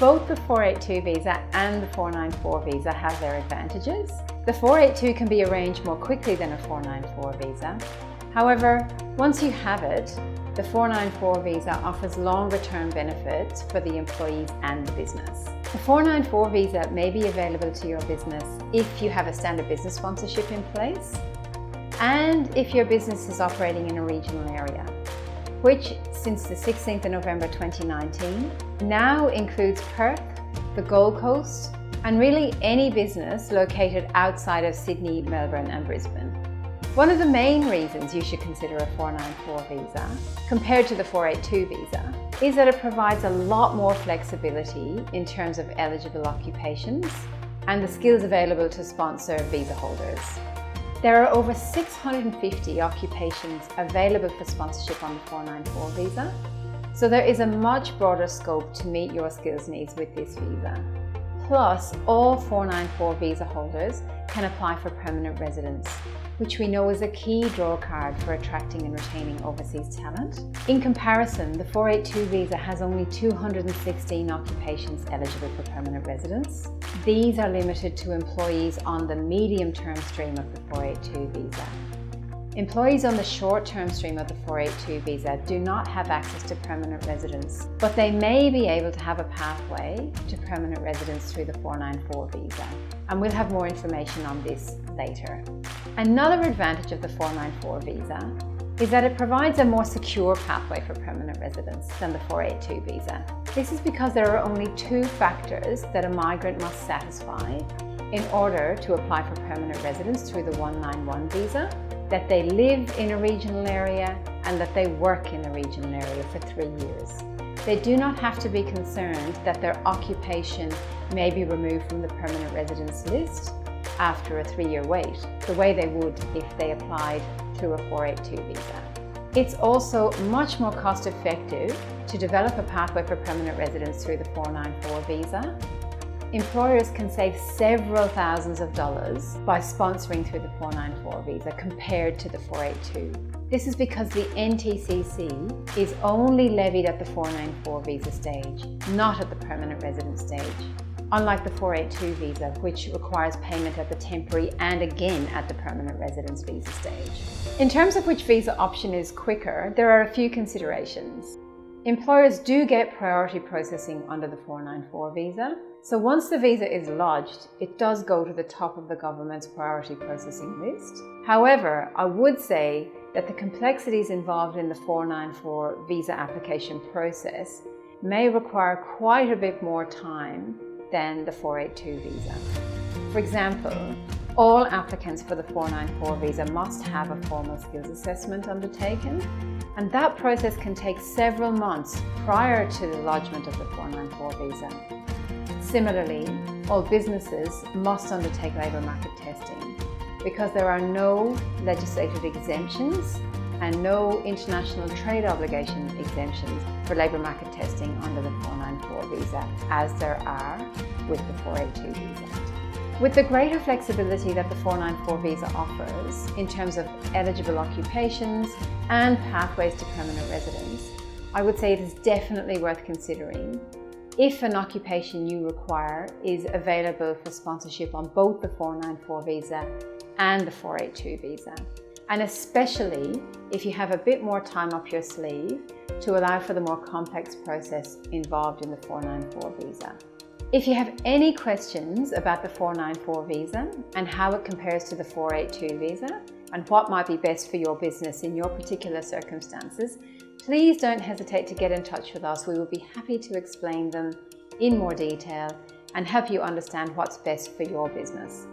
Both the 482 visa and the 494 visa have their advantages. The 482 can be arranged more quickly than a 494 visa. However, once you have it, the 494 visa offers longer-term benefits for the employees and the business. The 494 visa may be available to your business if you have a standard business sponsorship in place and if your business is operating in a regional area, which since the 16th of November 2019 now includes Perth, the Gold Coast, and really any business located outside of Sydney, Melbourne and Brisbane. One of the main reasons you should consider a 494 visa compared to the 482 visa is that it provides a lot more flexibility in terms of eligible occupations and the skills available to sponsor visa holders. There are over 650 occupations available for sponsorship on the 494 visa, so there is a much broader scope to meet your skills needs with this visa. Plus, all 494 visa holders can apply for permanent residence, which we know is a key draw card for attracting and retaining overseas talent. In comparison, the 482 visa has only 216 occupations eligible for permanent residence. These are limited to employees on the medium-term stream of the 482 visa. Employees on the short-term stream of the 482 visa do not have access to permanent residence, but they may be able to have a pathway to permanent residence through the 494 visa. And we'll have more information on this later. Another advantage of the 494 visa is that it provides a more secure pathway for permanent residence than the 482 visa. This is because there are only two factors that a migrant must satisfy in order to apply for permanent residence through the 191 visa: that they live in a regional area and that they work in a regional area for 3 years. They do not have to be concerned that their occupation may be removed from the permanent residence list after a 3-year wait, the way they would if they applied through a 482 visa. It's also much more cost effective to develop a pathway for permanent residence through the 494 visa. Employers can save several thousands of dollars by sponsoring through the 494 visa compared to the 482. This is because the NTCC is only levied at the 494 visa stage, not at the permanent residence stage, unlike the 482 visa, which requires payment at the temporary and again at the permanent residence visa stage. In terms of which visa option is quicker, there are a few considerations. Employers do get priority processing under the 494 visa. So once the visa is lodged, it does go to the top of the government's priority processing list. However, I would say that the complexities involved in the 494 visa application process may require quite a bit more time than the 482 visa. For example, all applicants for the 494 visa must have a formal skills assessment undertaken, and that process can take several months prior to the lodgement of the 494 visa. Similarly, all businesses must undertake labour market testing because there are no legislative exemptions and no international trade obligation exemptions for labour market testing under the 494 visa, as there are with the 482 visa. With the greater flexibility that the 494 visa offers in terms of eligible occupations and pathways to permanent residence, I would say it is definitely worth considering if an occupation you require is available for sponsorship on both the 494 visa and the 482 visa. And especially if you have a bit more time up your sleeve to allow for the more complex process involved in the 494 visa. If you have any questions about the 494 visa and how it compares to the 482 visa and what might be best for your business in your particular circumstances, please don't hesitate to get in touch with us. We will be happy to explain them in more detail and help you understand what's best for your business.